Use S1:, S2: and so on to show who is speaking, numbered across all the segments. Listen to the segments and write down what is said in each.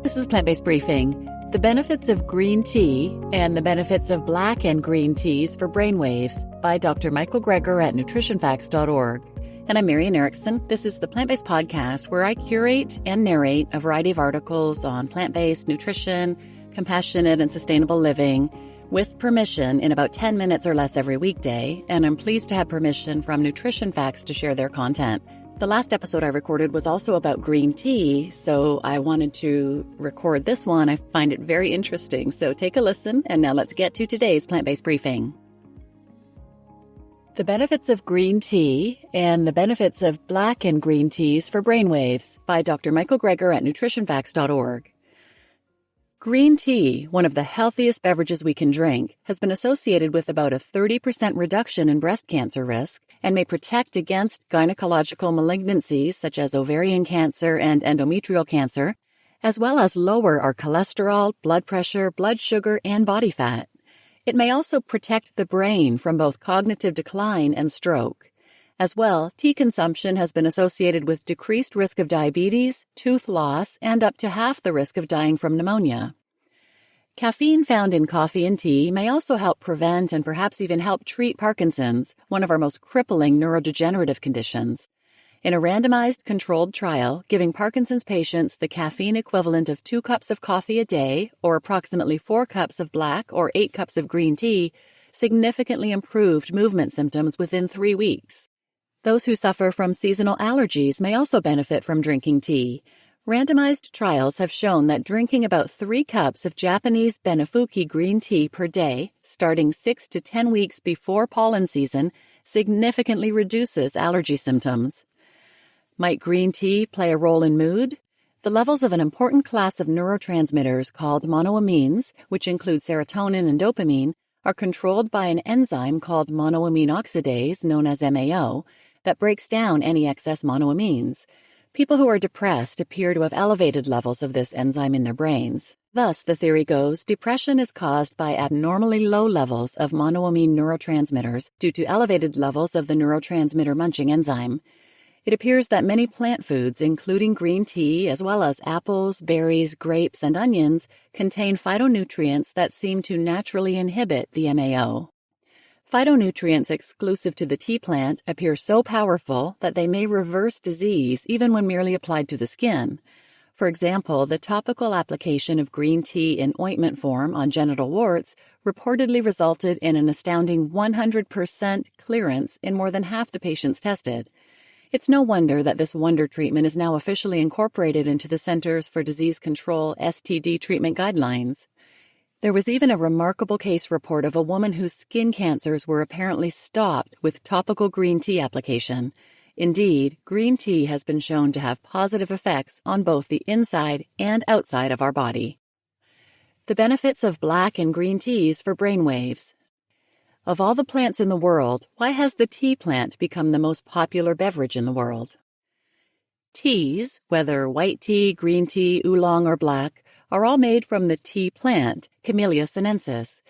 S1: This is Plant-Based Briefing. The benefits of green tea and the benefits of black and green teas for brainwaves by Dr. Michael Greger at nutritionfacts.org. And I'm Marian Erickson. This is the Plant-Based Podcast where I curate and narrate a variety of articles on plant-based nutrition, compassionate and sustainable living, with permission in about 10 minutes or less every weekday, and I'm pleased to have permission from Nutrition Facts to share their content. The last episode I recorded was also about green tea, so I wanted to record this one. I find it very interesting, so take a listen, and now let's get to today's plant-based briefing. The benefits of green tea and the benefits of black and green teas for brainwaves by Dr. Michael Greger at nutritionfacts.org. Green tea, one of the healthiest beverages we can drink, has been associated with about a 30% reduction in breast cancer risk and may protect against gynecological malignancies such as ovarian cancer and endometrial cancer, as well as lower our cholesterol, blood pressure, blood sugar, and body fat. It may also protect the brain from both cognitive decline and stroke. As well, tea consumption has been associated with decreased risk of diabetes, tooth loss, and up to half the risk of dying from pneumonia. Caffeine found in coffee and tea may also help prevent and perhaps even help treat Parkinson's, one of our most crippling neurodegenerative conditions. In a randomized controlled trial, giving Parkinson's patients the caffeine equivalent of 2 cups of coffee a day, or approximately 4 cups of black or 8 cups of green tea, significantly improved movement symptoms within 3 weeks. Those who suffer from seasonal allergies may also benefit from drinking tea. Randomized trials have shown that drinking about 3 cups of Japanese Benefuki green tea per day, starting 6 to 10 weeks before pollen season, significantly reduces allergy symptoms. Might green tea play a role in mood? The levels of an important class of neurotransmitters called monoamines, which include serotonin and dopamine, are controlled by an enzyme called monoamine oxidase, known as MAO, that breaks down any excess monoamines. People who are depressed appear to have elevated levels of this enzyme in their brains. Thus, the theory goes, depression is caused by abnormally low levels of monoamine neurotransmitters due to elevated levels of the neurotransmitter munching enzyme. It appears that many plant foods, including green tea, as well as apples, berries, grapes, and onions, contain phytonutrients that seem to naturally inhibit the MAO. Phytonutrients exclusive to the tea plant appear so powerful that they may reverse disease even when merely applied to the skin. For example, the topical application of green tea in ointment form on genital warts reportedly resulted in an astounding 100% clearance in more than half the patients tested. It's no wonder that this wonder treatment is now officially incorporated into the Centers for Disease Control STD treatment guidelines. There was even a remarkable case report of a woman whose skin cancers were apparently stopped with topical green tea application. Indeed, green tea has been shown to have positive effects on both the inside and outside of our body. The benefits of black and green teas for brainwaves. Of all the plants in the world, why has the tea plant become the most popular beverage in the world? Teas, whether white tea, green tea, oolong, or black, are all made from the tea plant, Camellia sinensis.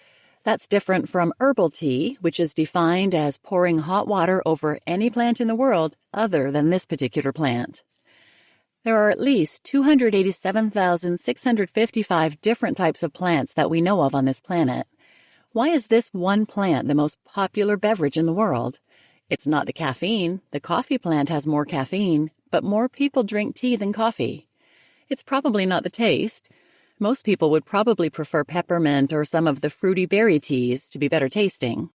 S1: That's different from herbal tea, which is defined as pouring hot water over any plant in the world other than this particular plant. There are at least 287,655 different types of plants that we know of on this planet. Why is this one plant the most popular beverage in the world? It's not the caffeine. The coffee plant has more caffeine, but more people drink tea than coffee. It's probably not the taste. Most people would probably prefer peppermint or some of the fruity berry teas to be better tasting.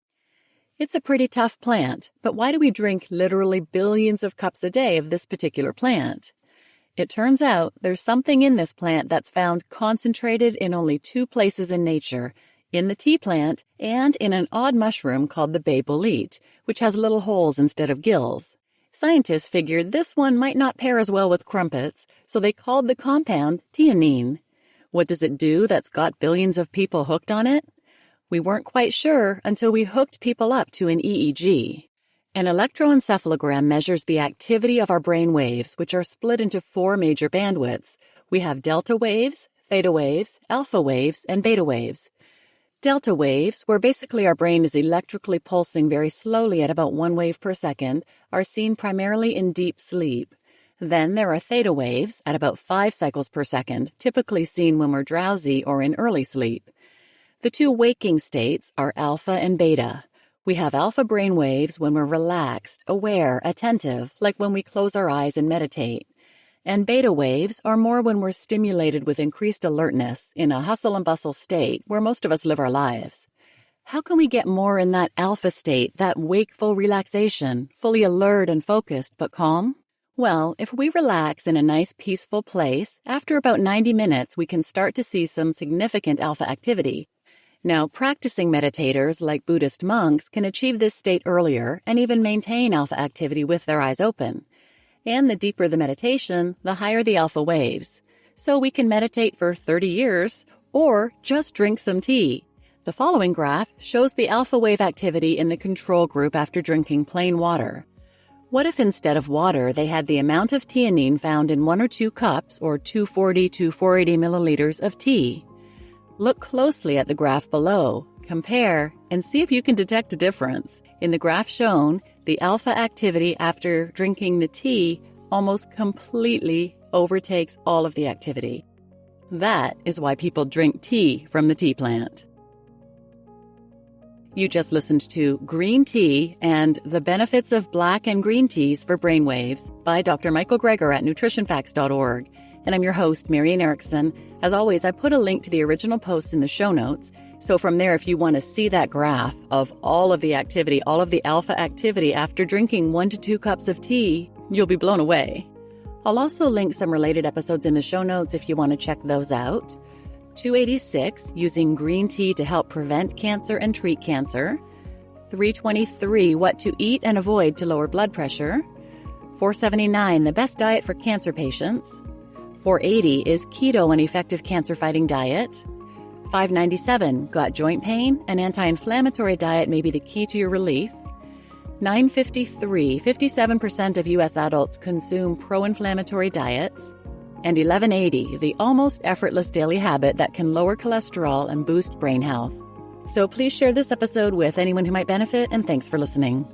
S1: It's a pretty tough plant, but why do we drink literally billions of cups a day of this particular plant? It turns out there's something in this plant that's found concentrated in only 2 places in nature, in the tea plant and in an odd mushroom called the bay bolete, which has little holes instead of gills. Scientists figured this one might not pair as well with crumpets, so they called the compound theanine. What does it do that's got billions of people hooked on it? We weren't quite sure until we hooked people up to an EEG. An electroencephalogram measures the activity of our brain waves, which are split into 4 major bandwidths. We have delta waves, theta waves, alpha waves, and beta waves. Delta waves, where basically our brain is electrically pulsing very slowly at about 1 wave per second, are seen primarily in deep sleep. Then there are theta waves at about 5 cycles per second, typically seen when we're drowsy or in early sleep. The two waking states are alpha and beta. We have alpha brain waves when we're relaxed, aware, attentive, like when we close our eyes and meditate. And beta waves are more when we're stimulated with increased alertness in a hustle and bustle state where most of us live our lives. How can we get more in that alpha state, that wakeful relaxation, fully alert and focused but calm? Well, if we relax in a nice peaceful place, after about 90 minutes we can start to see some significant alpha activity. Now, practicing meditators like Buddhist monks can achieve this state earlier and even maintain alpha activity with their eyes open. And the deeper the meditation, the higher the alpha waves. So we can meditate for 30 years or just drink some tea. The following graph shows the alpha wave activity in the control group after drinking plain water. What if instead of water they had the amount of theanine found in 1 or 2 cups or 240 to 480 milliliters of tea? Look closely at the graph below, compare, and see if you can detect a difference. In the graph shown, the alpha activity after drinking the tea almost completely overtakes all of the activity. That is why people drink tea from the tea plant. You just listened to Green Tea and the Benefits of Black and Green Teas for Brainwaves by Dr. Michael Greger at nutritionfacts.org. And I'm your host, Marian Erickson. As always, I put a link to the original post in the show notes. So from there, if you want to see that graph of all of the activity, all of the alpha activity after drinking 1 to 2 cups of tea, you'll be blown away. I'll also link some related episodes in the show notes if you want to check those out. 286, using green tea to help prevent cancer and treat cancer. 323, what to eat and avoid to lower blood pressure. 479, the best diet for cancer patients. 480 is keto and effective cancer-fighting diet. 597, got joint pain? An anti-inflammatory diet may be the key to your relief. 953, 57% of U.S. adults consume pro-inflammatory diets. And 1180, the almost effortless daily habit that can lower cholesterol and boost brain health. So please share this episode with anyone who might benefit, and thanks for listening.